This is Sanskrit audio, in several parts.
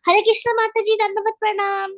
हरे कृष्ण माता जी, दंडवत प्रणाम।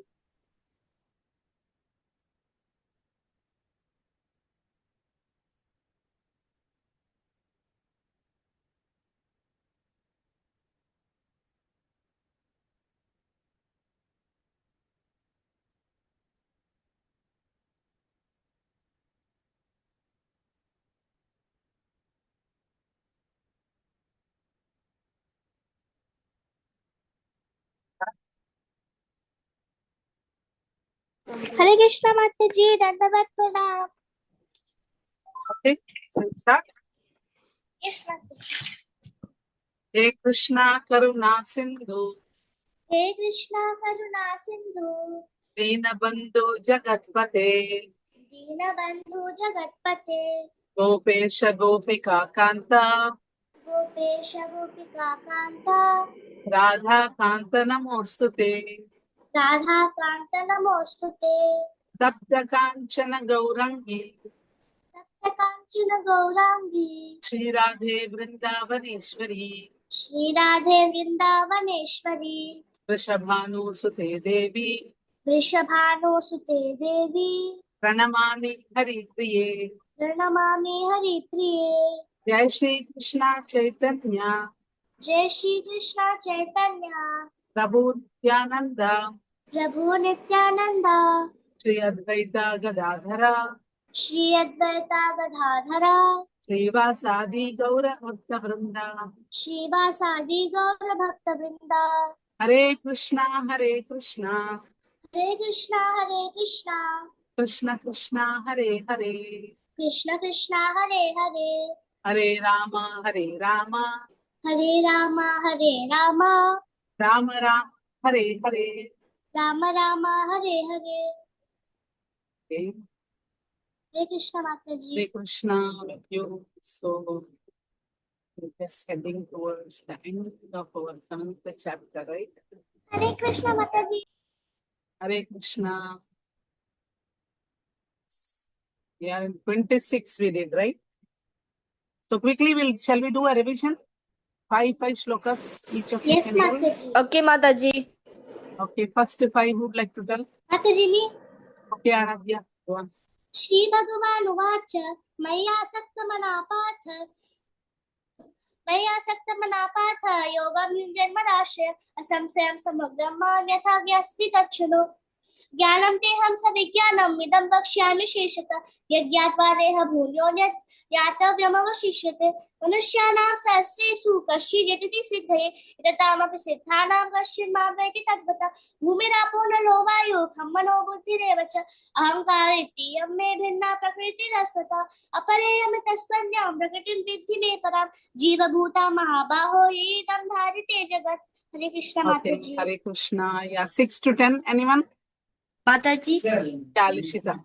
हरे कृष्ण माता जी, दंडवत प्रणाम। Okay, so it starts. यस माता जी। हे कृष्णा करुणा सिंधु हे कृष्णा करुणा सिंधु, दीनबंधु जगत्पते दीनबंधु जगत्पते, गोपेश गोपिका कांता गोपेश गोपिका कांता, राधा कांत नमोस्तुते राधा कांत नमोस्तुते। तप्त कांचन गौरंगी तप्त कांचन गौरांगी, श्री राधे वृंदावनेश्वरी श्री राधे वृंदावनेश्वरी, वृषभानुसुते देवी वृषभानुसुते देवी, प्रणमामि हरिप्रिये। प्रणमामि हरिप्रिये। जय श्री कृष्णा चैतन्य जय श्री कृष्ण चैतन्य, प्रभु नित्यानंद प्रभु नित्यानंद, श्री अद्वैता गदाधरा श्री अद्वैता गदाधर, श्रीवासादि गौर भक्त वृंदा। श्रीवासादि गौर भक्त वृंदा। हरे कृष्णा हरे कृष्णा हरे कृष्णा कृष्ण कृष्णा हरे हरे कृष्ण कृष्णा हरे हरे, हरे राम हरे राम राम राम हरे हरे। राम राम हरे हरे। हरे हरे कृष्ण माता जी। Krishna with you. So we're just heading towards the end of our seventh chapter, right? हरे कृष्ण माता जी। Hare Krishna. We are in 26 we did, right? So quickly shall we do a revision? Five shlokas each of you yes can माता do. जी। ओके माता जी। Okay, first five would like to tell. माता जी मी। Okay, Aradhya, go on. Shri भगवान उवाच, मय्यासक्तमना पार्थ, मय्यासक्तमना पार्थ, योगं युञ्जन्मदाश्रय, असंशयं समग्रं मां यथा ज्ञास्यसि तच्छृणु। ज्ञानं तेहं सविज्ञानम् इदं वक्ष्यामि शेषतः, यज्ञात्वा देह भूयोऽन्यत् यातव्यमवशिष्यते। मनुष्याणां सहस्रेषु कश्चिद् यतति सिद्धये, यततामपि सिद्धानां कश्चिन् मां वेत्ति तद्वता। भूमिरापो नलो वायुः खं मनो बुद्धिरेव च, अहङ्कार इत्ययं मे भिन्ना प्रकृतिरस्तथा। अपरेयमितस्त्वन्यां प्रकृतिं विद्धि मे परां, जीवभूता महाबाहो येदं धारिते जगत्। हरे कृष्ण माता Okay, ji. Hare Krishna. Yeah, 6 to 10. Anyone? माता जी। Yeah, Lishita.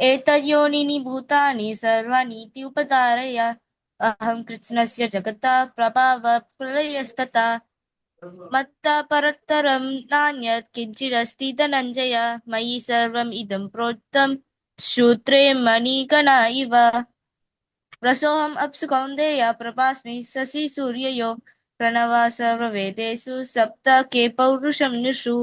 एतद्योनीनि भूतानि सर्वाणीति उपधारय अहं कृत्स्नस्य जगतः प्रभावः प्रलयस्तथा मत्तः परतरं नान्यत् किञ्चिदस्ति धनञ्जय मयि सर्वम् इदं प्रोक्तं सूत्रे मणिगणा इव रसोऽहम् अप्सु कौन्तेय प्रभास्मि शशि सूर्ययो प्रणवः सर्ववेदेषु सप्तके पौरुषं नुषु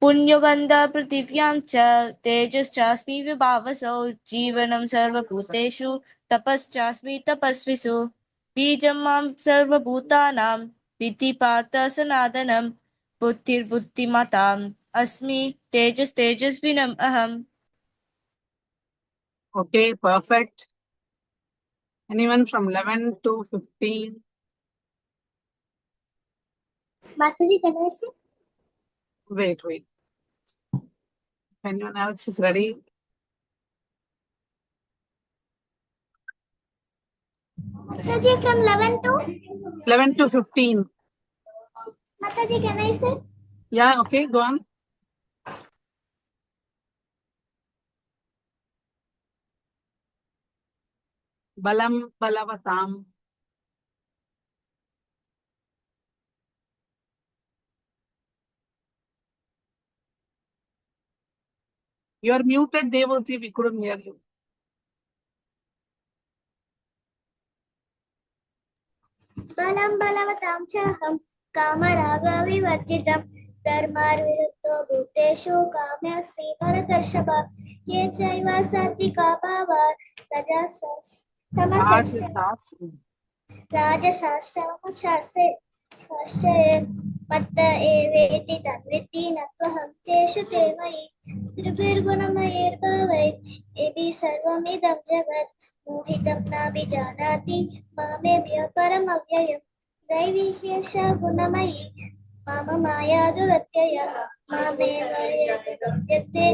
पुण्यगन्ध पृथिव्यां च तेजश्चास्मि विभावसौ जीवनं सर्वभूतेषु तपश्चास्मि तपस्विषु बीजं मां सर्वभूतानां विद्धि पार्थ सनातनं बुद्धिर्बुद्धिमताम् अस्मि तेजस्तेजस्विनम् अहम्। Okay, perfect. Anyone from 11 to 15? माता जी कहना है Wait. If anyone else is ready, माता जी फ्रॉम 11 टू 11 to 15. माता जी कहना है Yeah, okay, go on. Balam balavatam. You are muted, Devoti. We couldn't hear you. बलं बलवतां च अहं कामरागविवर्जितं धर्मार्विरुद्धो भूतेषु काम्यस्मि भरतर्षभ ये चैव सात्विका भावा तमसश्च Rajasas. राजशास्त्रे मत्त एवेति तद्विद्धि न त्वहं तेषु ते मयि त्रिभिर्गुणमयैर्भवैः सर्वमिदं जगत् मोहितं नाभिजानाति मामेव्य परमव्ययम् दैवी ह्येषा गुणमयी मम माया दुरत्यया मामेव ये प्रपद्यन्ते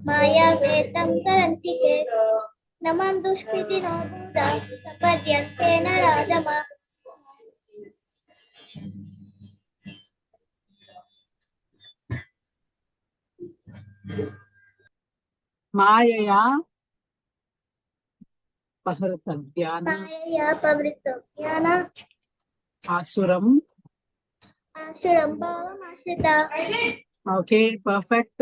मायामेतं तरन्ति ते न मां दुष्कृतिनो मूढा प्रपद्यन्ते नराधमा Mayaya Paharatadhyana मायया पवृत्तं ज्ञान Asuram. आसुरं भावमाश्रिता Okay, perfect.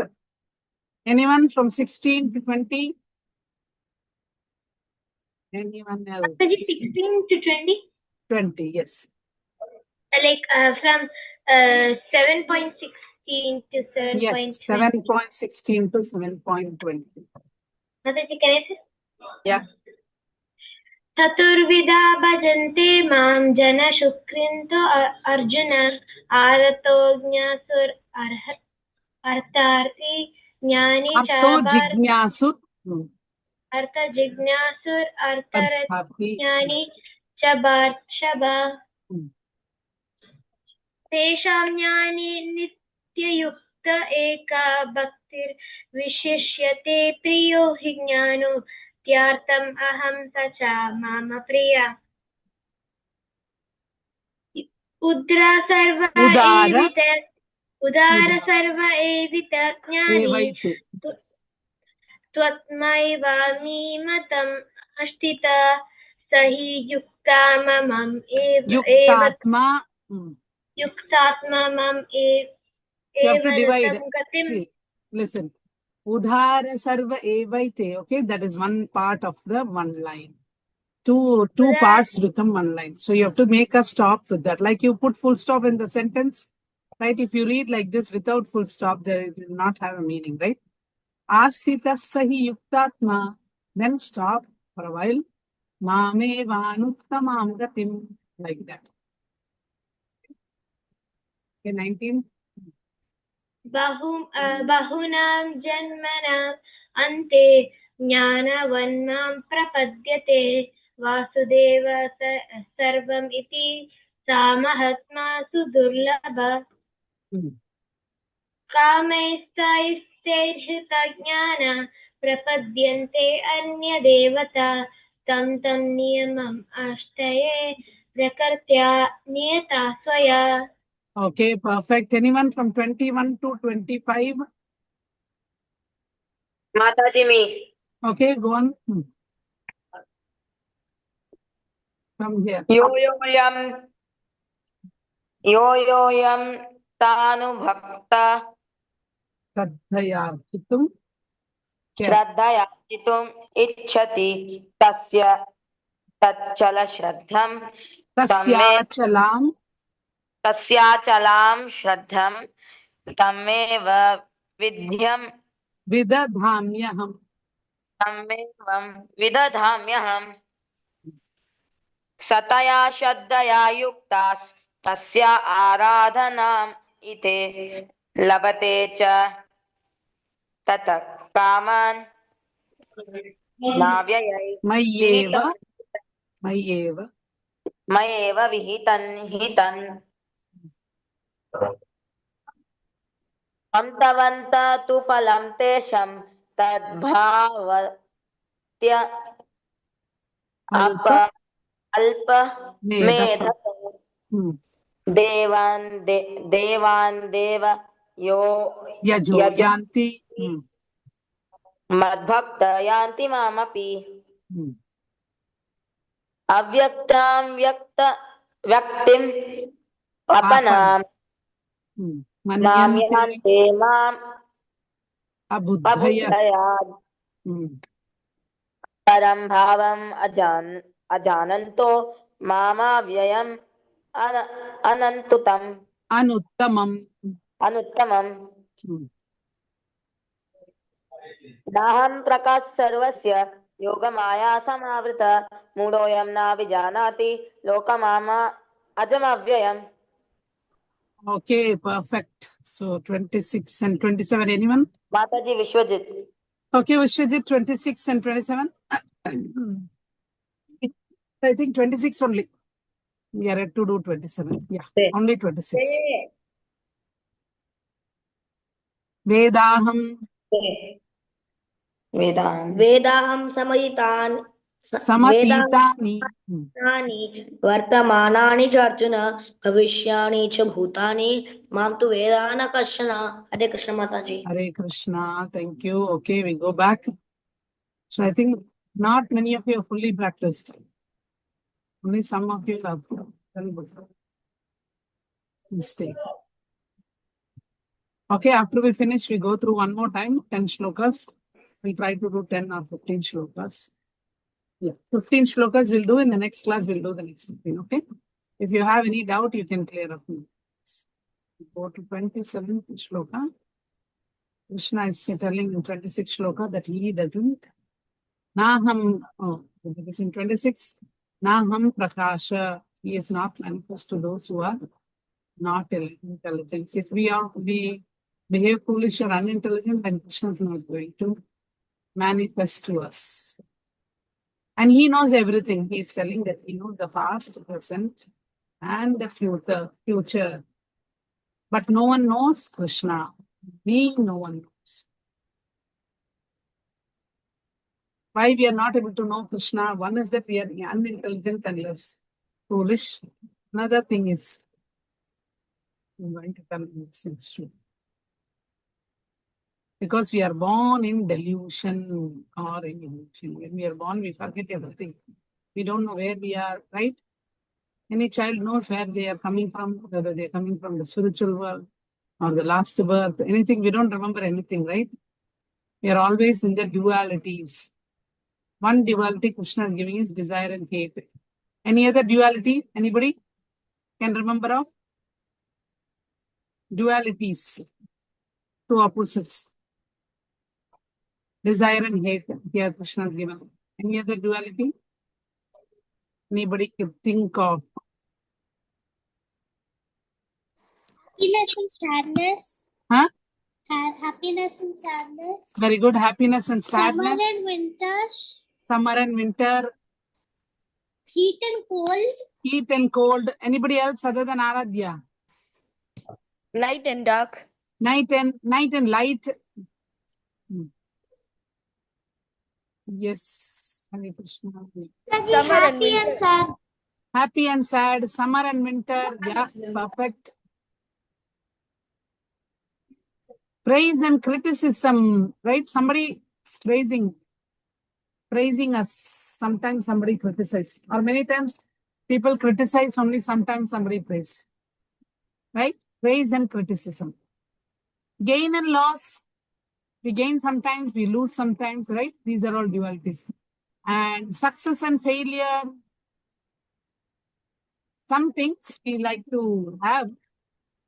Anyone from 16 to 20? Anyone else? 16 to 20 20, yes. like from 7.16 to 7.20 Yes, 7.16 to 7.20. Mataji, can I say? Yeah. चतुर्विधा भजन्ते मां जन शुक्रिन्तो अर्जुन आरतो ज्ञासुर अर्थार्थी ज्ञानी च Arto Jignasu. अर्थ जिज्ञासुर अर्थरत Arthati. ज्ञानी च भार्षभ तेषां ज्ञानी नित्ययुक्त एका भक्तिर्विशिष्यते प्रियो हि ज्ञानो त्यार्थम् अहं स च मम प्रिया उदार सर्व एवित ज्ञानी Evaite. त्वत्मैवामी मतम् अस्थित स हि युक्ता ममम् Yuktatma. युक्तात्मा मम You have to divide. एवं गतिम् See, listen. Udhara sarva evaite. Okay, that is one part of the one line. Two parts become one line. So you have to make a stop with that. Like you put full stop in the sentence, right? If you read like this without full stop, there it will not have a meaning, right? Astitasahi yuktatma. Then stop for a while. Mame vanuttamam gatim. Like that. Okay, 19. बहुनां जन्मनाम् अन्ते ज्ञानवन्मां प्रपद्यते वासुदेव सर्वम् इति सा महात्मा सुदुर्लभ कामैस्तैस्तैर्हृतज्ञान प्रपद्यन्ते अन्यदेवता तं नियमम् आश्रये प्रकृत्या नियता स्वया. Okay, perfect. Anyone from 21 to 25? Mataji, me. Okay, go on. From here. Yo yam tanu bhakta Shraddhaya chitum. Shraddhaya chitum ichchati tasya tachala shraddham tasyachalam shraddham tameva Vidadhamyaham. vidadhamyaham sataya shraddhaya yuktas tasya aradhanam ite labate cha tata kaman navyayai mayeva vihitan amtavanta tu phalam tesham tadbhavatya alpa medha devan deva yo Yajanti. madbhakta yanti mamapi avyaktam vyaktim apanam Mamyante mam Abudhaya. param bhavam ajananto mama vyayam anantutam Anuttamam. अनुत्तमम् Hmm. नाहं प्रकाश सर्वस्य योगमाया समावृत मूढोऽयं न विजानाति लोकमामा अजमव्ययम् Okay, perfect. So 26 and 27, anyone? माताजी Vishwajit Okay, Vishwajit, 26 and 27. I think 26 only. We are yet to do 27. Yeah, only 26. Vedaham वेदाहं समयितान् samatitani. वेदानि वर्तमानानि च अर्जुन भविष्याणि च भूतानि मां तु वेदा न कश्चन हरे कृष्ण माताजी Hare Krishna. Thank you. Okay, we go back. So I think not many of you have fully practiced. Only some of you have done good. Mistake. Okay, after we finish, we go through one more time, 10 shlokas. We'll try to do 10 or 15 shlokas. Yeah, 15 shlokas we'll do. In the next class, we'll do the next 15, okay? If you have any doubt, you can clear up. Go to 27th shloka. Krishna is telling in 26 shloka that he doesn't. Naham, because in 26, Naham Prakasha, he is not manifest to those who are not intelligent. If we behave foolish or unintelligent, then Krishna is not going to manifest to us. And he knows everything. He is telling that he knows the past, present, and the future. But no one knows Krishna. No one knows. Why we are not able to know Krishna? One is that we are unintelligent and less foolish. Another thing is, I'm going to tell you it's true. Because we are born in delusion or in illusion. When we are born, we forget everything. We don't know where we are, right? Any child knows where they are coming from, whether they are coming from the spiritual world or the last birth, anything. We don't remember anything, right? We are always in the dualities. One duality Krishna is giving is desire and hate. Any other duality? Anybody can remember of? Dualities, two opposites. Desire and hate. Here Krishna is given. Any other duality? Anybody can think of? Happiness and sadness. Huh? Happiness and sadness. Very good. Happiness and sadness. Summer and winter. Summer and winter. Heat and cold. Heat and cold. Anybody else other than Aradhya? night and dark Night and light. Yes. Hare Krishna. Summer and Happy winter. and sad. Happy and sad. Summer and winter. Yeah, perfect. Praise and criticism, right? Somebody is praising us. Sometimes somebody criticizes. Or many times people criticize, only sometimes somebody praise. Right? Praise and criticism. Gain and loss. We gain sometimes, we lose sometimes, right? These are all dualities. And success and failure. Some things we like to have,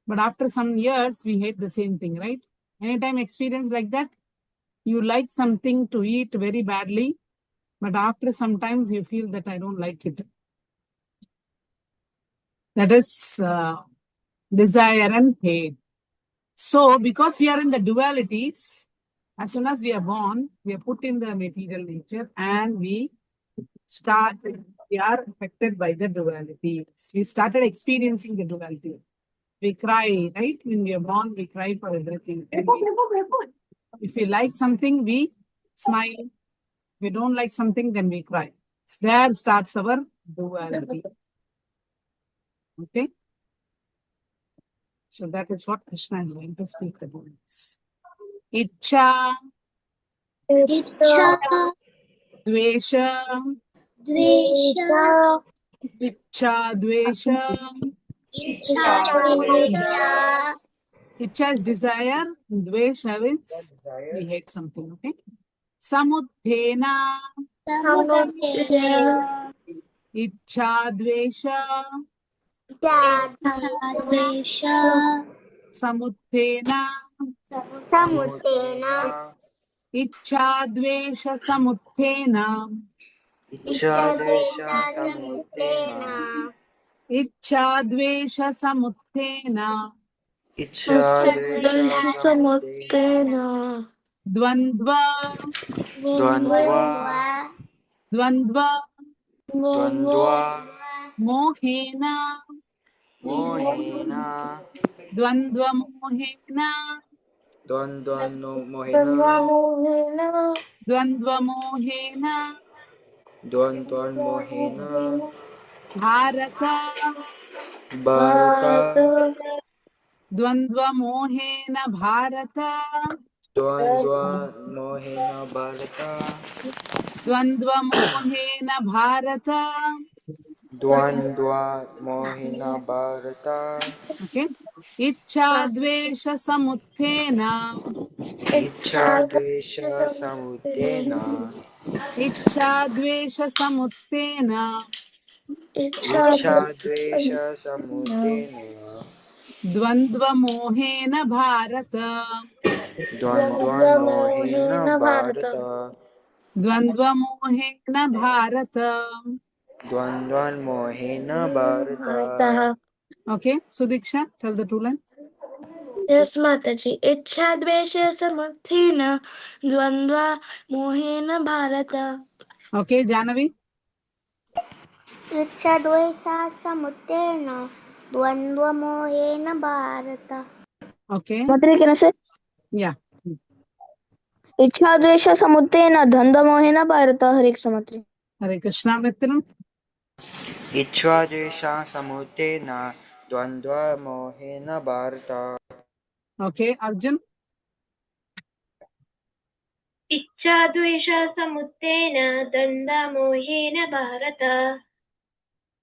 but after some years, we hate the same thing, right? Anytime experience like that, you like something to eat very badly, but after sometimes you feel that I don't like it. That is desire and hate. So, because we are in the dualities, as soon as we are born, we are put in the material nature and we are affected by the dualities. We started experiencing the duality. We cry, right? When we are born, we cry for everything. If we like something, we smile. If we don't like something, then we cry. There starts our duality. Okay? So that is what Krishna is going to speak about. Ichcha, Ichha. Dvesha, Dvesha. Ichcha, Dvesha. Ichha. Dvesha. Ichcha is desire, Dvesha is we hate something, okay? Samudhena, Samudhena. Ichcha, Dvesha, द्वेष समुत्थेन समुत्थेन इच्छाद्वेष समुत्थेन इच्छाद्वेषसमुत्थेन इच्छाद्वेष समुत्थेन इच्छाद्वेषसमुत्थेन द्वन्द्व द्वन्द्व द्वन्द्व द्वन्द्व मोहेन मोहेन द्वन्द्वमोहेन द्वन्द्वमोहेन द्वन्द्वमोहेन द्वन्द्वमोहेन भारत भारत द्वन्द्वमोहेन भारत द्वन्द्वमोहेन भारत द्वन्द्वमोहेन भारत. द्वन्द्वमोहेन भारत Okay. इच्छाद्वेषसमुत्थेन इच्छाद्वेषसमुत्थेन इच्छाद्वेषसमुत्थेन इच्छाद्वेषसमुत्थेन द्वन्द्वमोहेन Bharata द्वन्द्वमोहेन Bharata द्वन्द्वमोहेन Bharata. द्वन्द्वमोहेन Bharata. Okay, Sudiksha, tell the two line. Yes, Mataji. इच्छाद्वेषसमुत्थेन द्वन्द्व मोहेन भारत. Okay, Janavi. इच्छाद्वेषसमुत्थेन द्वन्द्वमोहेन Bharata. Okay, Matri, can I say? yeah. इच्छाद्वेष समुत्थेन धन्दमोहेन Bharata. हरे कृष्ण मात्रे. Hare Krishna Mitram. इच्छाद्वेषसमुत्थेन द्वन्द्वमोहेन भारत. Okay, Arjun. इच्छाद्वेषसमुत्थेन द्वन्द्वमोहेन Bharata.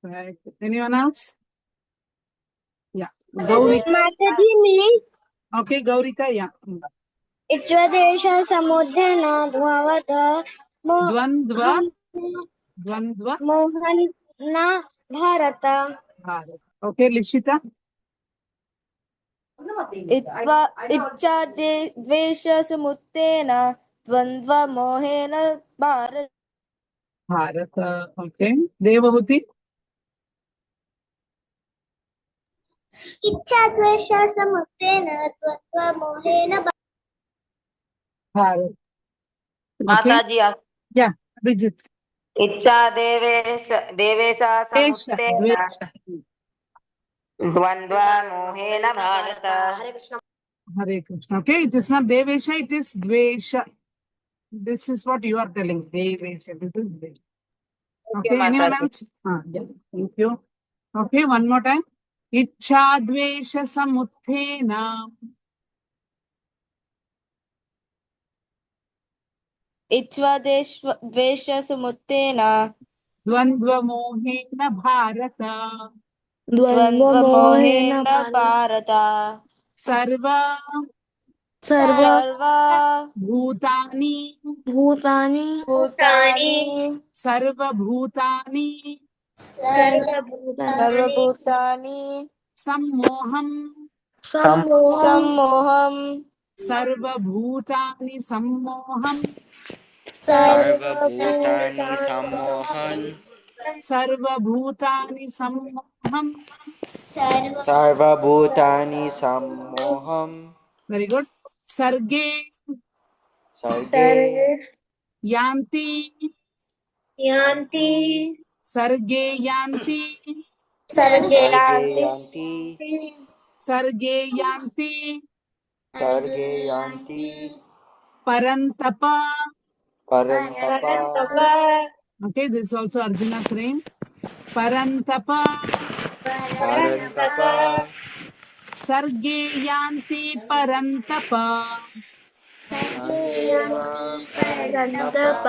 Right. Anyone else? Yeah. Gaurika. Mataji, me. Okay, Gaurika, yeah. इच्छाद्वेषसमुत्थेन द्ववत Dvandva. Dvandva. मोहन भारत. Bharat. Okay, Lishita. इच्छाद्वेषसमुत्थेन द्वन्द्वमोहेन भारत. Bharat. Okay. Devahuti. इच्छाद्वेषसमुत्थेन द्वन्द्वमोहेन Bharat. Okay. माताजी Yeah, Abhijit. इच्छा देवेश Dvesha. समुत्थेन Dvesha. द्वन्द्वमोहेन Bharata. Hare Krishna. Okay, it is not Devesha, it is Dvesha. This is what you are telling. Devesha. This is Dvesha. Okay, anyone Mataji. else? Yeah, thank you. Okay, one more time. Ichha Dvesha Samuthena. इच्छाद्वेषसमुत्थेन Dvandva Mohena Bharata. द्वन्द्वमोहेन Bharata. Sarva सर्व Bhutani. भूतानि Sarva Bhutani. सर्वभूतानि Sammoham. सम्मोहं Sarva Bhutani Sammoham. सर्वभूतानि सम्मोहन् Sarva Bhutani Sammoham. सर्वभूतानि सम्मोहम् Very good. Sarge सर्गे Yanti. यान्ति Sarge Yanti. सर्गे यान्ति Sarge Yanti. सर्गे यान्ति Parantapa. परन्तप Okay, this is also Arjuna's name. Parantapa. परन्तप Sarge Yanti Parantapa. परन्तप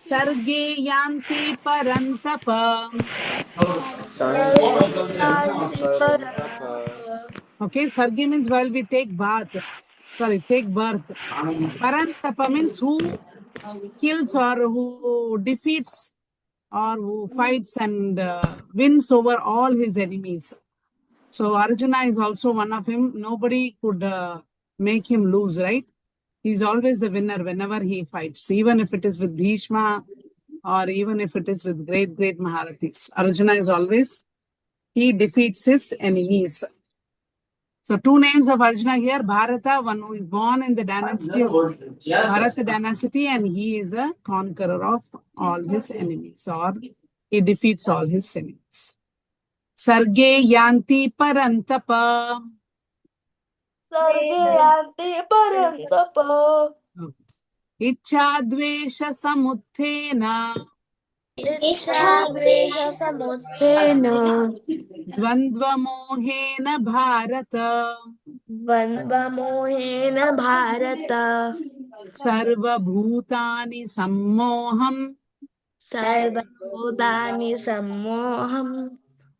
Sarge Yanti Parantapa. सर्गे परन्तप. Okay, Sargi means while we take bath. Sorry, take birth. Parantapa means who kills or who defeats or who fights and wins over all his enemies. So Arjuna is also one of him. Nobody could make him lose, right? He's always the winner whenever he fights, even if it is with Bhishma or even if it is with great Maharathis. Arjuna is always, he defeats his enemies. So two names of Arjuna here, Bharata, one who is born in the dynasty of Bharata dynasty, and he is a conqueror of all his enemies, or he defeats all his enemies. Sarge yanti parantapa. सर्गे यान्ति परन्तप Ichadvesha samuthena. इच्छाद्वेषसमुत्थेन Dvandva mohena bharata. द्वन्द्वमोहेन Bharata Sarva bhutani sammoham. सर्वभूतानि सम्मोहम्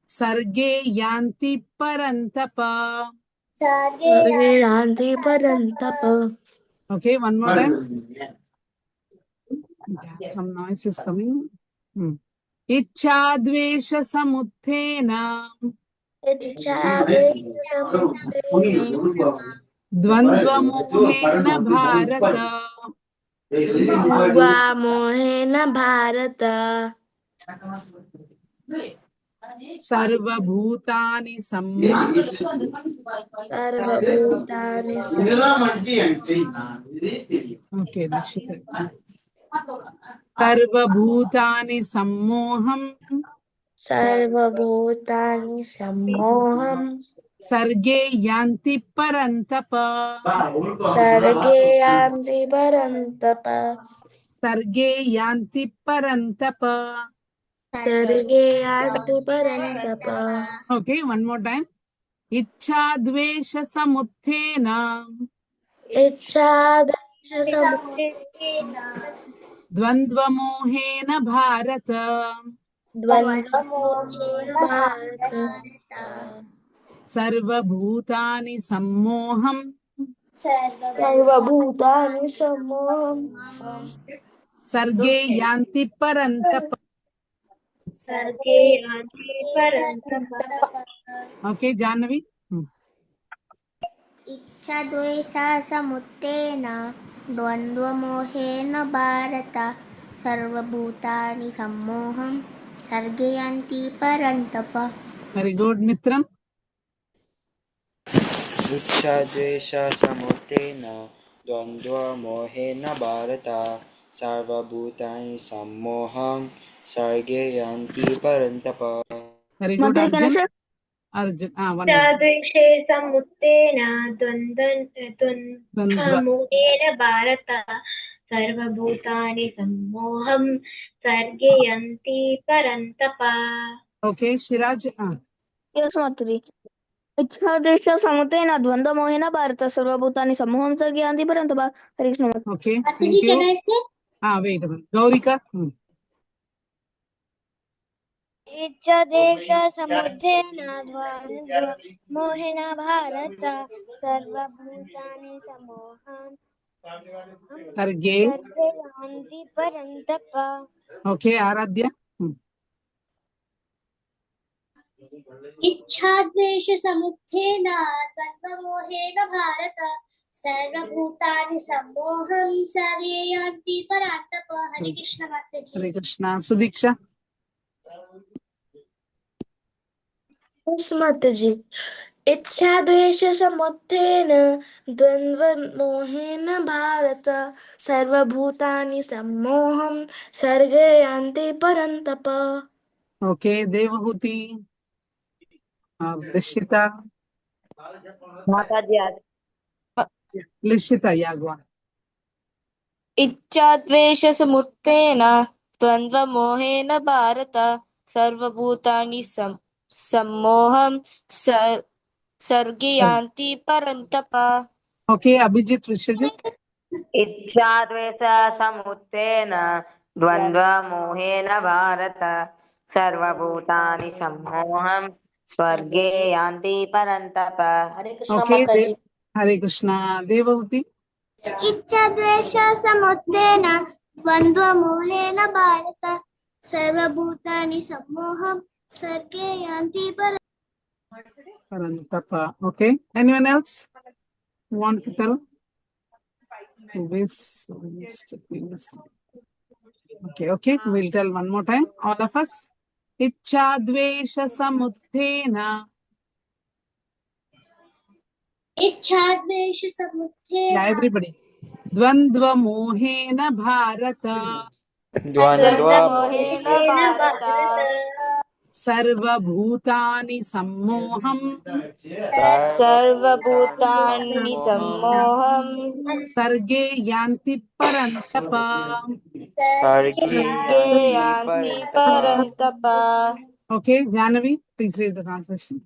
Sarge yanti parantapa. सर्गे यान्ति परन्तप. Okay, one more time. Yeah, some noise is coming. Ichadvesha samuthena. Dvandva mohena bharata. द्वन्द्वमोहेन Bharata Sarva bhutani sammoham. सर्वभूतानि Okay, Nishita. Sarva bhutani sammoham. सर्वभूतानि सम्मोहम् Sarge yanti parantapa. सर्गे यान्ति परन्तप Sarge yanti parantapa. सर्गे यान्ति परन्तप. Okay, one more time. Ichadvesha samuthena. Dvandva mohena bharata. द्वन्द्वमोहेन Bharata Sarva bhutani sammoham. सर्वभूतानि सम्मोहम् Sarge yanti parantapa. सर्गे यान्ति परन्तप. Okay, Jahnavi. इच्छाद्वेषसमुत्थेन द्वन्द्वमोहेन भारत सर्वभूतानि सम्मोहं सर्गे यान्ति परन्तप. Very good, Mitram. इच्छाद्वेषसमुत्थेन द्वन्द्वमोहेन भारत सर्वभूतानि सम्मोहं सर्गे यान्ति परन्तप. Very good, Mother, can I Arjun. say? Arjun. One more. द्वेषे समुत्थेन Dandva. द्वन्द्वमोहेन Bharata सर्वभूतानि सम्मोहं सर्गे यान्ति परन्तप. Okay, Shiraj. Yes, Mataji. इच्छादेश समुतेन द्वन्द्वमोहेन Bharata सर्वभूतानि सम्मोहं सर्गे यान्ति परन्तप. हरे कृष्ण माताजी. Okay, thank Mataji, can you. I say? Wait a minute. Gaurika. इच्छादेशसमुत्थेन द्वन्द्वमोहेन Bharata सर्वभूतानि सम्मोहं Sarge. सर्गे यान्ति परन्तप. Okay, Aradhya. इच्छाद्वेषसमुत्थेन द्वन्द्वमोहेन भारत सर्वभूतानि सम्मोहं सर्गे यान्ति परन्तप. हरे कृष्ण माताजी. Hare Krishna. Sudiksha. माताजी. इच्छाद्वेषसमुत्थेन द्वन्द्वमोहेन भारत सर्वभूतानि सम्मोहं सर्गे यान्ति परन्तप. Okay, Devahuti. Lishita. माताजी Lishita, yeah, go on. इच्छाद्वेषसमुत्थेन द्वन्द्वमोहेन भारत सर्वभूतानि सम्मोहं सर्गे यान्ति परन्तप. Okay, Abhijit Vishwajit. इच्छाद्वेषसमुत्थेन द्वन्द्वमोहेन भारत सर्वभूतानि सम्मोहं स्वर्गे यान्ति परन्तप. हरे कृष्ण Okay, माताजी. Hare Krishna. Devahuti. इच्छाद्वेषसमुत्थेन द्वन्द्वमोहेन भारत सर्वभूतानि सम्मोहं सर्गे यान्ति Parantapa. Okay. Anyone else want to tell? Okay. We'll tell one more time. All of us. Ichchadvesha samuddhena. इच्छाद्वेषसमुत्थेन Yeah, everybody. Dvandva mohena bharata. द्वन्द्वमोहेन Bharata Sarvabhutani sammoham. सर्वभूतानि सम्मोहं Sarge yanti parantapa. सर्गे यान्ति परन्तप Okay, Janavi, please read the translation.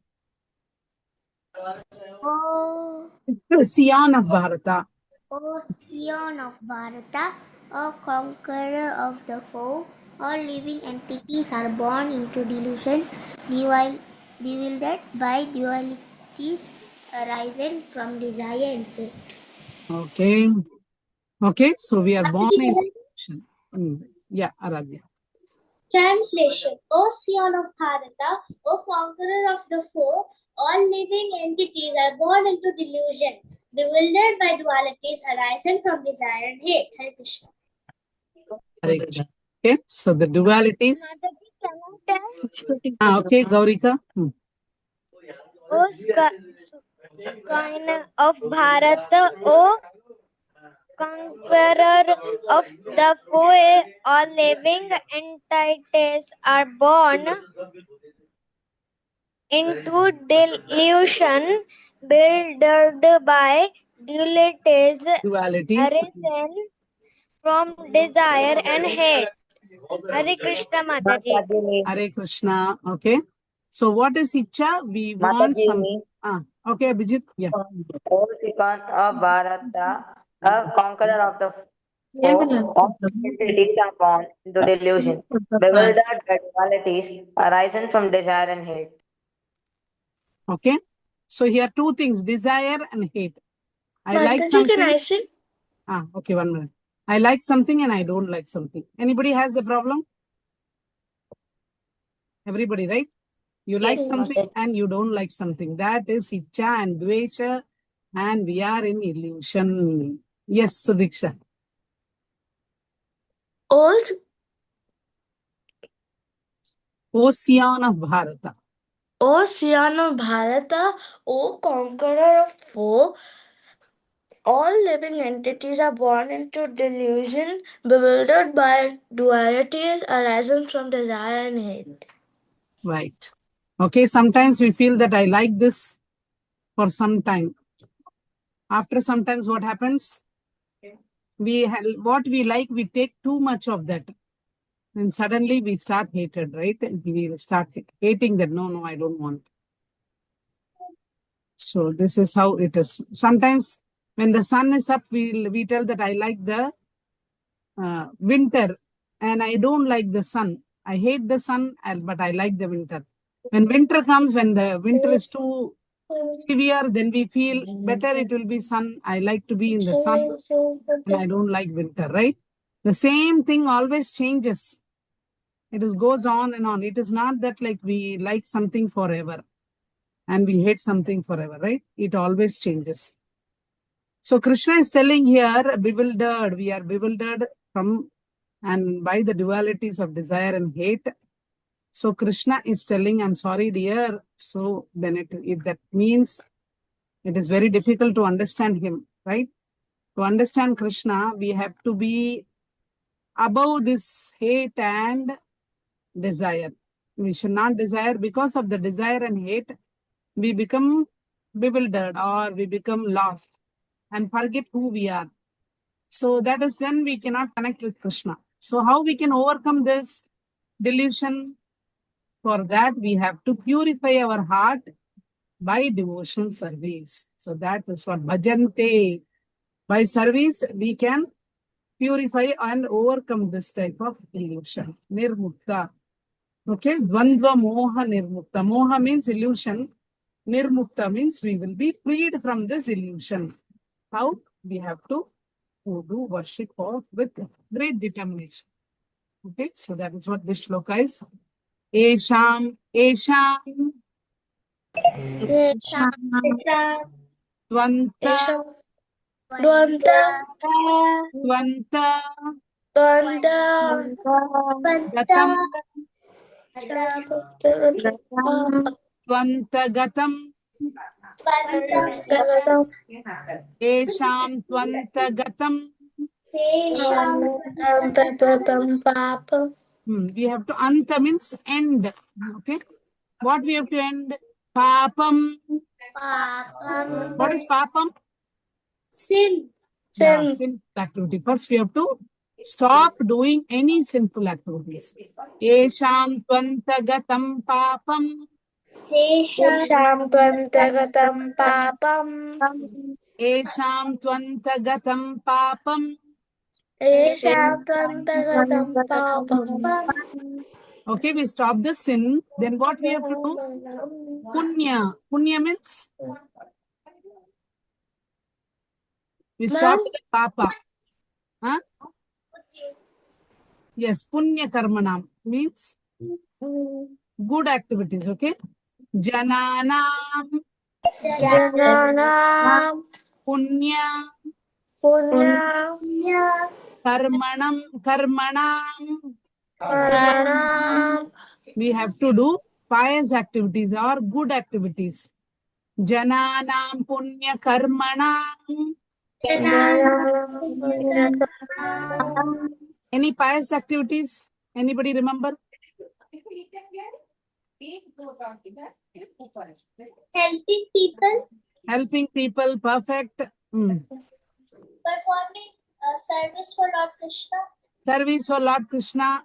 O It's the Sion of Bharata. O Sion of Bharata, a conqueror of the foe, all living entities are born into delusion, bewildered by dualities arising from desire and hate. Okay, so we are born in delusion. Yeah, Aradhya. Translation. O Sion of Bharata, O conqueror of the foe, all living entities are born into delusion, bewildered by dualities arising from desire and hate. Hare Krishna. Hare Krishna. Okay, so the dualities. Okay, Gaurika. O Scion of Bharata, O conqueror of the foe, all living entities are born into delusion, bewildered by dualities arising from desire and hate. Hare Krishna Mataji. Hare Krishna. Okay. So what is Icha? We want some. Okay, Abhijit. Yeah. O Sion of Bharata, a conqueror of the foe, all entities are born into delusion, bewildered by dualities arising from desire and hate. Okay. So here two things, desire and hate. I like Mataji, something. can I say? Okay, 1 minute. I like something and I don't like something. Anybody has the problem? Everybody, right? You like Yes, something Mataji. and you don't like something. That is Icha and Dvesha, and we are in illusion. Yes, Sudiksha. Ocean of Bharata. O Sion of Bharata, O conqueror of foe, all living entities are born into delusion, bewildered by dualities arising from desire and hate. Right. Okay, sometimes we feel that I like this for some time. After sometimes what happens? What we like, we take too much of that. And suddenly we start hatred, right? We will start hating that, no, I don't want. So this is how it is. Sometimes when the sun is up, we tell that I like the winter and I don't like the sun. I hate the sun, but I like the winter. When winter comes, when the winter is too severe, then we feel better it will be sun. I like to be in the sun and I don't like winter, right? The same thing always changes. It goes on and on. It is not that like we like something forever and we hate something forever, right? It always changes. So Krishna is telling here, bewildered. We are bewildered from and by the dualities of desire and hate. So Krishna is telling, I'm sorry, dear. So then that means it is very difficult to understand him, right? To understand Krishna, we have to be above this hate and desire. We should not desire. Because of the desire and hate, we become bewildered or we become lost and forget who we are. So that is then we cannot connect with Krishna. So how we can overcome this delusion? For that, we have to purify our heart by devotional service. So that is what bhajante. By service, we can purify and overcome this type of illusion. Nirmukta. Okay, Dvandva Moha Nirmukta. Moha means illusion. Nirmukta means we will be freed from this illusion. How? We have to do worship with great determination. Okay, so that is what this shloka is. Esham, Esham, Twanta, Dwanta, Twanta, Dwanta, Gatam, Dwanta, Twanta Gatam, Esham, Twanta Gatam. Papa. We have to anta means end. Okay. What we have to end? Papam. What is papam? Sin. Yeah, sinful activity. First, we have to stop doing any sinful activities. Esham tvantagatam papam. Sham Twantagatam Papam. Esham tvantagatam papam. Sham Twantagatam Papam. Okay, we stop the sin. Then what we have to do? Punya. Punya means we stop the papa. Huh? Yes, punya karmanam means good activities. Okay. Jananam Jananam punya Punya karmanam. Karmanam. We have to do pious activities or good activities. Jananam punya karmanam. Any pious activities? Anybody remember? Helping people. Helping people, perfect. Performing service for Lord Krishna. Service for Lord Krishna.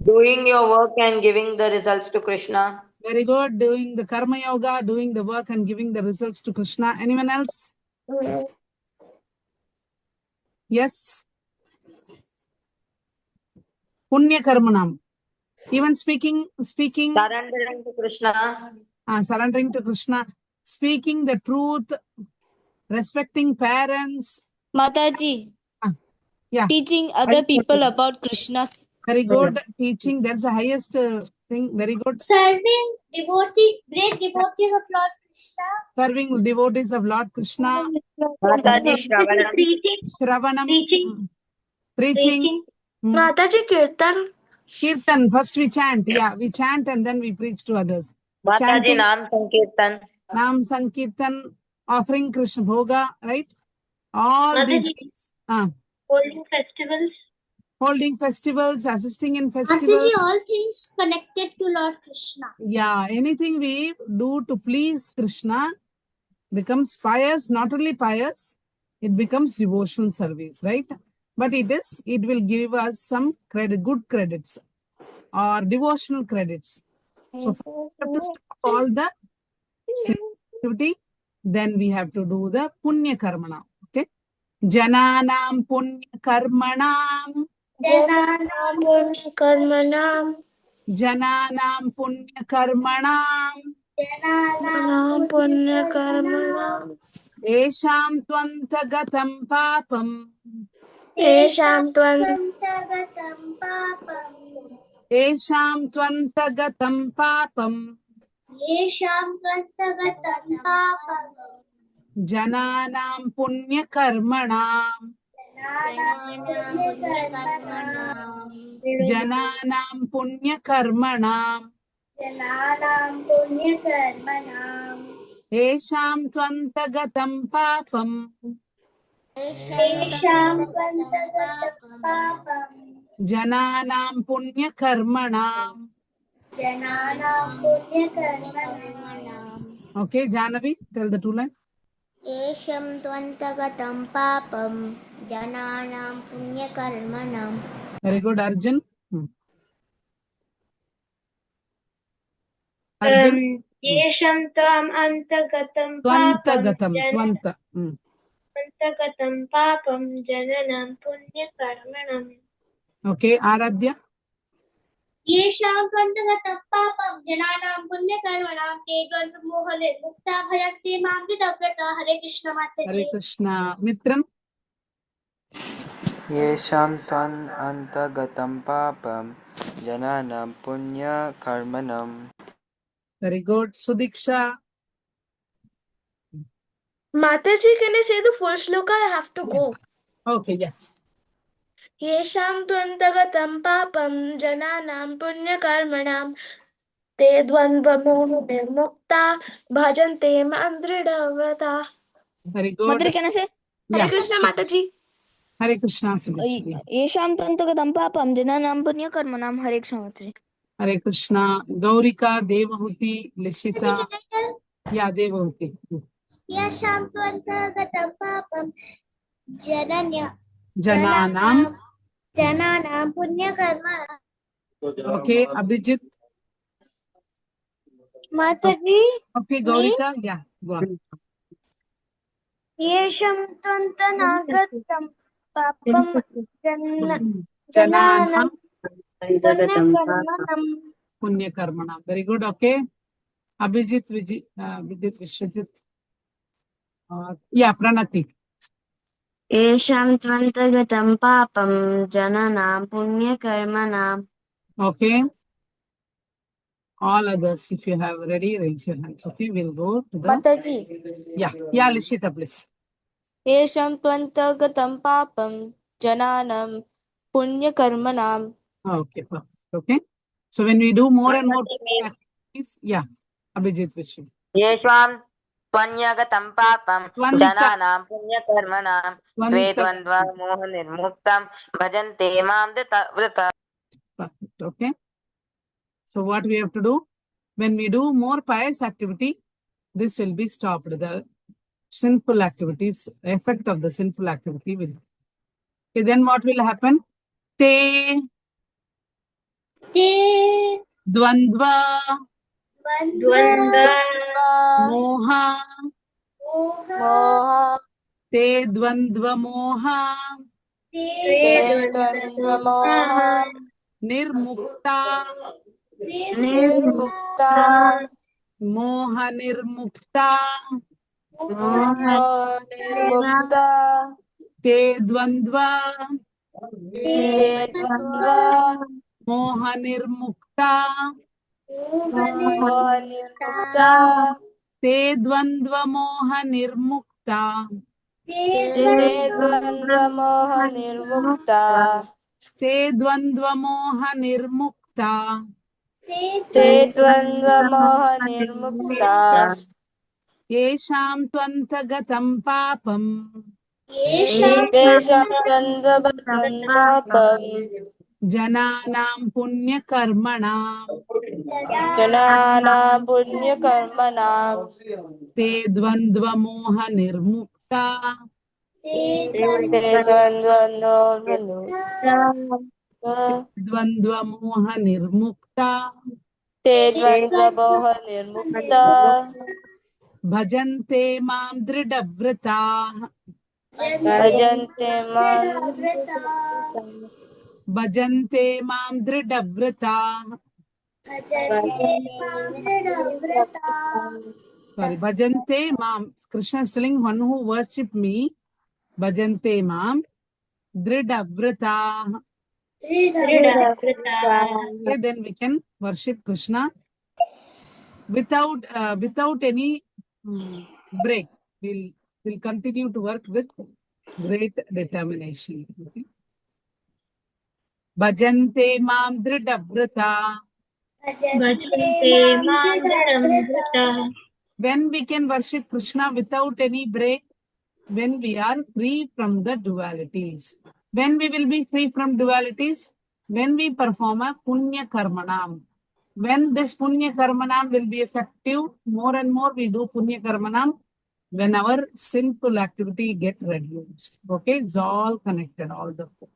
Doing your work and giving the results to Krishna. Very good. Doing the karma yoga, doing the work and giving the results to Krishna. Anyone else? Yes. Punya karmanam. Even speaking. Surrendering to Krishna. Surrendering to Krishna. Speaking the truth. Respecting parents. Mataji. Yeah. Teaching other people about Krishna's. Very good. Teaching. That's the highest thing. Very good. Serving great devotees of Lord Krishna. Serving devotees of Lord Krishna. Mataji, Shravanam. Shravanam. Preaching. Mataji Kirtan. Kirtan. First we chant. Yeah, we chant and then we preach to others. Mataji, Chanting. Nam Sankirtan. Nam Sankirtan. Offering Krishna Bhoga. Right? All these things. Holding festivals. Holding festivals. Assisting in festivals. Mataji, all things connected to Lord Krishna. Yeah, anything we do to please Krishna becomes pious, not only pious, it becomes devotional service, right? But it will give us some credit, good credits or devotional credits. So first we have to stop all the sin activity, then we have to do the punya karmana. Okay? Jananam punya karmanam. Jananam Punya Karmanam. Jananam punya karmanam. Jananam Punya Karmanam. Esham tvantagatam papam. Sham Twantagatam papam. Esham tvantagatam papam. Yesham Twantagatam papam. Jananam punya karmanam. Jananam punya karmanam. Jananam punya karmanam. Esham tvantagatam papam. Yesham Twantagatam papam. Jananam punya karmanam. Jananam punya karmanam. Okay, Janavi, tell the two line. Esham Twantagatam Papam Jananam Punya Karmanam. Very good, Arjun. Arjun. Yesham Tvam Antagatam Tvantagatam. Tvanta. Antagatam papam jananam punya karmanam. Okay, Aradhya. Yesham Twantagatam papam jananam punya karmanam. Te dvanda mohale mukta bhayakti mamrita vrata. Hare Krishna Mataji. Hare Krishna. Mitram. येषां त्वन् अन्तर्गतं पापं जनानां पुण्यकर्मणम्. Very good. Sudiksha. Mataji, can I say the full shloka? I have to go. Okay, yeah. येषां त्वन्तगतं पापं जनानां पुण्यकर्मणां ते द्वन्द्वमोहनिर्मुक्ता भजन्ते मां दृढव्रता. Very good. Mataji, can I say? Yeah. Hare Krishna, Mataji. Hare Krishna, Sudiksha. येषां त्वन्तगतं पापं जनानां पुण्यकर्मणां हरे कृष्ण माताजी. Hare Krishna. Gaurika, Devahuti, Lishita. Yeah, Devahuti. यशां त्वन्तर्गतं पापं Jananam. जनानां पुण्यकर्मणां. Okay, Abhijit. माताजी Okay, Gaurika. Yeah, go on. येषां त्वन्तनागतं पापं Jananam पुण्यकर्मणं. Punya Karmana. Very good. Okay. Abhijit, Abhijit Vishwajit. Yeah, Pranati. येषां त्वन्तगतं पापं जनानां पुण्यकर्मणाम्. Okay. All others, if you have already, raise your hands. Okay, we'll go to the. Mataji. Yeah, Lishita, please. येषां त्वन्तगतं पापं जनानां पुण्यकर्मणाम्. Okay, perfect. Okay. So when we do more and more activities, yeah, Abhijit Vishwajit. येषां त्वन्यगतं पापं Twanta. जनानां पुण्यकर्मणां त्वे Twanta. द्वन्द्वमोहनिर्मुक्तं भजन्ते मां वृता. Perfect. Okay. So what we have to do? When we do more pious activity, this will be stopped. The sinful activities, the effect of the sinful activity will. Okay, then what will happen? Te Dvandva Moha मोह Te Dvandva Moha ते द्वन्द्वमोह Nirmukta निर्मुक्ता Moha Nirmukta मोह निर्मुक्ता Te Dvandva ते द्वन्द्वा Moha Nirmukta मोह निर्मुक्ता Te Dvandva Moha Nirmukta ते द्वन्द्वमोह निर्मुक्ता Te Dvandva Moha Nirmukta ते द्वन्द्वमोह निर्मुक्ता Yesham Twantagatam Papam येषां द्वन्द्वगतं पापं Jananam Punya Karmanam जनानां पुण्यकर्मणां Te Dvandva Moha Nirmukta ते द्वन्द्वमोह Dvandva Moha Nirmukta ते द्वन्द्वमोह निर्मुक्ता Bhajante Mam Dridavrata भजन्ते मां Bhajante Mam Dridavrata. Sorry, Bhajante Mam. Krishna is telling one who worship me. Bhajante Mam Dridavrata. Okay, then we can worship Krishna without any break. We'll continue to work with great determination. Okay? Bhajante Mam Dridavrata. When we can worship Krishna without any break? When we are free from the dualities. When we will be free from dualities? When we perform a Punya Karmanam. When this Punya Karmanam will be effective, more and more we do Punya Karmanam, when our sinful activity get reduced. Okay, it's all connected, all the four.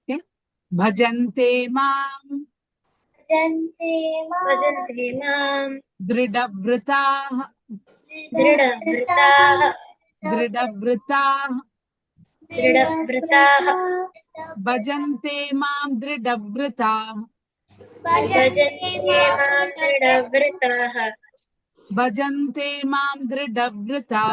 Okay, Bhajante Mam Dridavrata Bhajante Mam Dridavrata Bhajante Mam Dridavrata.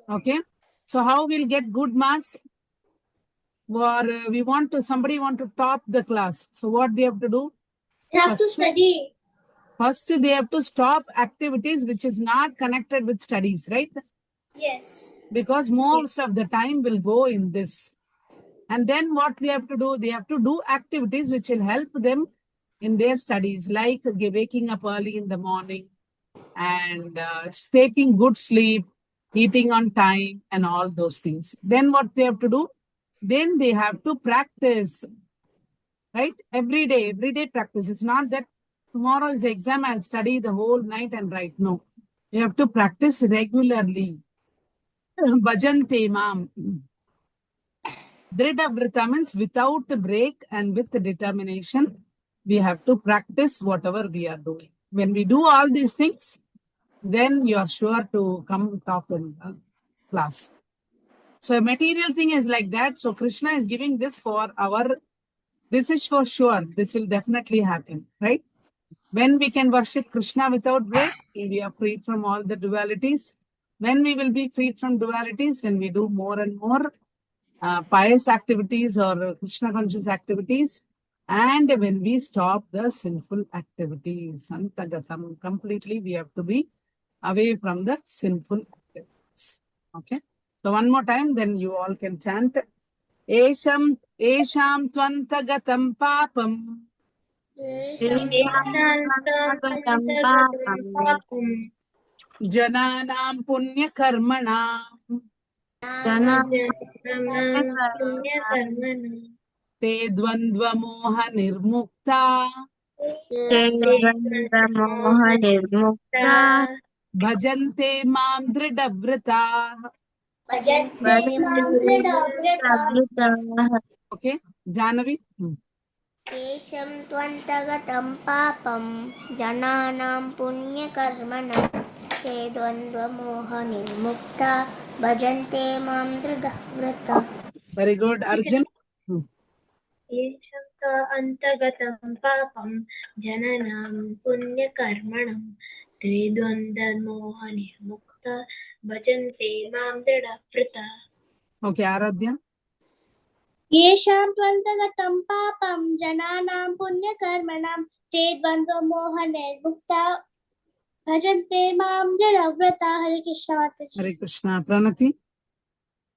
Okay, So how we'll get good marks? Or somebody want to top the class. So what they have to do? They have to First- study. First, they have to stop activities which is not connected with studies, right? Yes. Because most of the time will go in this. And then what they have to do? They have to do activities which will help them in their studies, like waking up early in the morning and taking good sleep, eating on time, and all those things. Then what they have to do? Then they have to practice, right? Every day practice. It's not that tomorrow is the exam, I'll study the whole night and write. No, you have to practice regularly. Bhajante mam. Dridhavrita means without a break and with determination, we have to practice whatever we are doing. When we do all these things, then you are sure to come top in the class. So a material thing is like that. So Krishna is giving this for this is for sure. This will definitely happen, right? When we can worship Krishna without break, we are freed from all the dualities. When we will be freed from dualities, when we do more and more pious activities or Krishna conscious activities, and when we stop the sinful activities, Antagatam, completely we have to be away from the sinful activities. Okay. So one more time, then you all can chant. Esham Twantagatam Papam. Gatan papam Jananam Punya Karmana. Te Dvandva Moha Nirmukta. moha nirmukta Bhajante Mam Dridhavrita. Okay, Janavi. येषं त्वन्तगतं पापं जनानां पुण्यकर्मणं ते द्वन्द्वमोहनिर्मुक्ता भजन्ते मां दृढव्रता. Very good, Arjun. येषं त्वन्तगतं पापं जनानां पुण्यकर्मणं ते द्वन्द्वमोहनिर्मुक्ता भजन्ते मां दृढव्रता. Okay, Aradhya. येषां त्वन्तगतं पापं जनानां पुण्यकर्मणां ते द्वन्द्वमोहनिर्मुक्ता भजन्ते मां दृढव्रता. हरे कृष्ण माताजी. Hare Krishna. Pranati.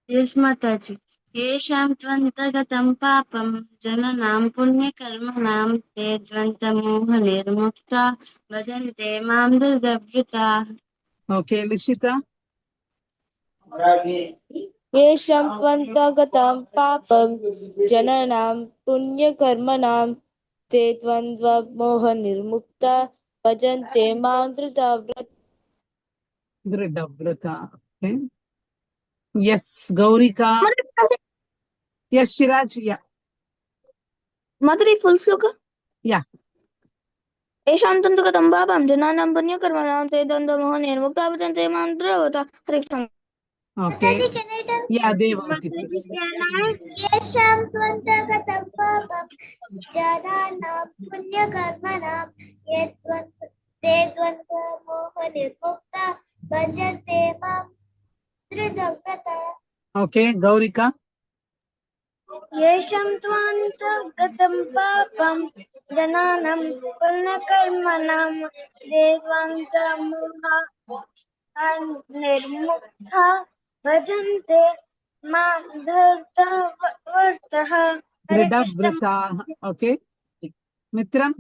Yes, Mataji. Yesham tvantagatam papam jananam punykarmanam te dvantamoha nirmukta bhajante mam dadavrita. Okay, Lishita. येषां त्वन्तगतं पापं जनानां पुण्यकर्मणां ते द्वन्द्वमोहनिर्मुक्ता भजन्ते मां Dridhavrita. Okay. Yes, Gaurika. Yes, Shiraj. Yeah. Madhuri, full sloka? Yeah. येषां त्वन्तगतं पापं जनानां पुण्यकर्मणां ते द्वन्द्वमोहनिर्मुक्ता भजन्ते मां दृढव्रता. हरे Krishna. Okay. Mataji, can I tell? Yeah, Devavati, please. येषां त्वन्तगतं पापं जनानां पुण्यकर्मणां ते द्वन्द्वमोहनिर्मुक्ता भजन्ते मां दृढव्रता. Okay, Gaurika. येषां त्वन्तगतं पापं जनानां पुण्यकर्मणां ते द्वन्द्वमोहनिर्मुक्ता भजन्ते मां दृढव्रतः. Dridhavrita. Okay. Mitram.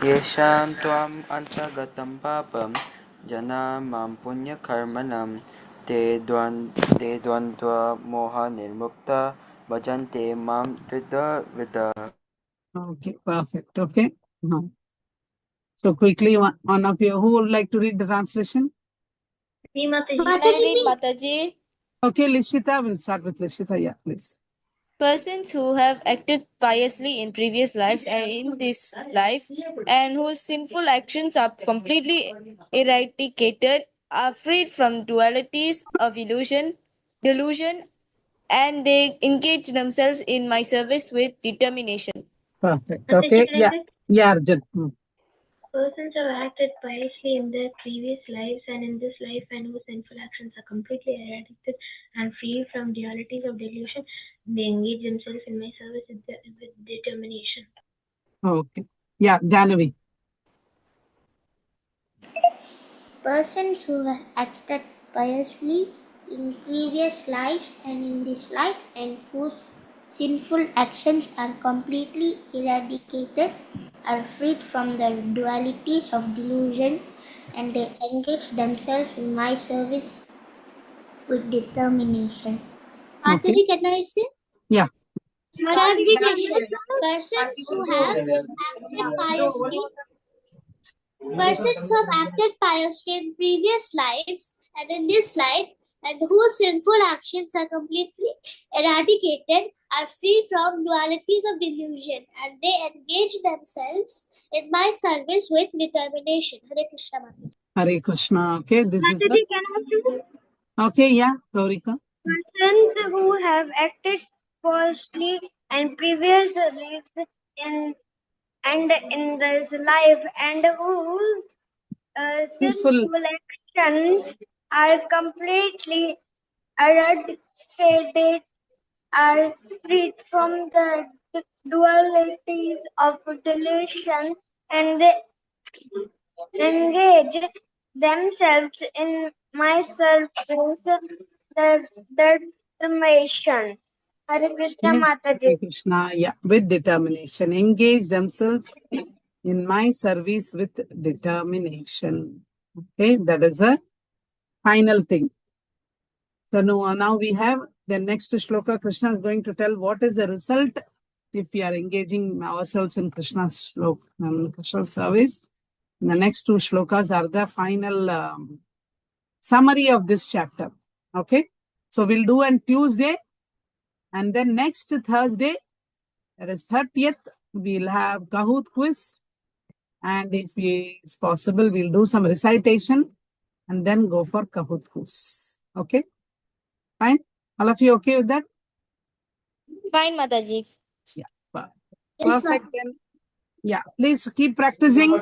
येषां त्वाम् अन्तर्गतं पापं जनानां पुण्यकर्मणं ते द्वन्द्वमोहनिर्मुक्ता भजन्ते मां दृढव्रता. Okay, perfect. Okay. So quickly, one of you who would like to read the translation? Mataji. Okay, Lishita. We'll start with Lishita. Yeah, please. Persons who have acted piously in previous lives and in this life, and whose sinful actions are completely eradicated, are freed from dualities of delusion, and they engage themselves in my service with determination. Perfect. Okay. Yeah. Yeah, Arjun. Persons who have acted piously in their previous lives and in this life and whose sinful actions are completely eradicated and free from dualities of delusion, they engage themselves in my service with determination. Okay. Yeah, Janavi. Persons who have acted piously in previous lives and in this life and whose sinful actions are completely eradicated are freed from the dualities of delusion and they engage themselves in my service with determination. Okay. Mataji, can I say? Yeah. Translation. Persons who have acted piously Persons who have acted piously in previous lives and in this life, and whose sinful actions are completely eradicated, are free from dualities of delusion, and they engage themselves in my service with determination. Hare Krishna Mataji. Hare Krishna. Okay, this is the. Mataji, can I say? Okay, yeah, Gaurika. Persons who have acted falsely and previous lives in and in this life and whose Sinful. sinful actions are completely eradicated are freed from the dualities of delusion and they engage themselves in my service, the determination. Hare Krishna Yeah. Mataji. Hare Krishna. Yeah, with determination. Engage themselves in my service with determination. Okay, that is a final thing. So now we have the next shloka. Krishna is going to tell what is the result if we are engaging ourselves in Krishna's Krishna's service. The next two shlokas are the final summary of this chapter. Okay, so we'll do on Tuesday, and then next Thursday, that is 30th, we'll have Kahoot quiz, and if it's possible, we'll do some recitation, and then go for Kahoot quiz. Okay, fine. All of you okay with that? Fine, Mataji. Yeah, Yes, perfect. Then, yeah, please keep practicing.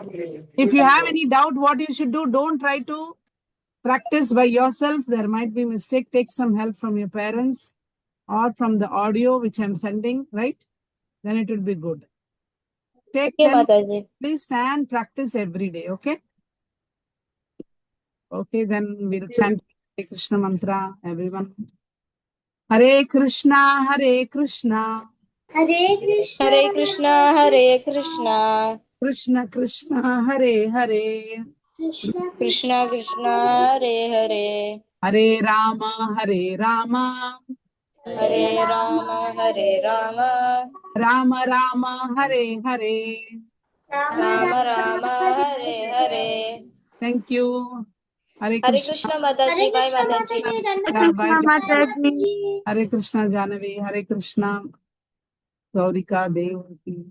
If you have any doubt what you should do, don't try to practice by yourself. There might be mistake. Take some help from your parents or from the audio which I'm sending, right? Then it will be good. Take Okay, 10 Mataji. please and practice every day, okay? Okay, then we'll chant Hare Krishna mantra, everyone. Hare Krishna, Hare Krishna. Hare Krishna. Hare Krishna, Hare Krishna. Krishna Krishna, Hare Hare. Krishna Krishna Krishna, Hare Hare. Hare Rama, Hare Rama. Hare Rama, Hare Rama. Rama Rama, Hare Hare. Rama Rama, Hare Hare. Thank you. Hare Hare Krishna. Krishna, Mataji. Bye, Mataji. Yeah, bye. Mataji. Hare Krishna, Janavi. Hare Krishna. Gaurika Devaki.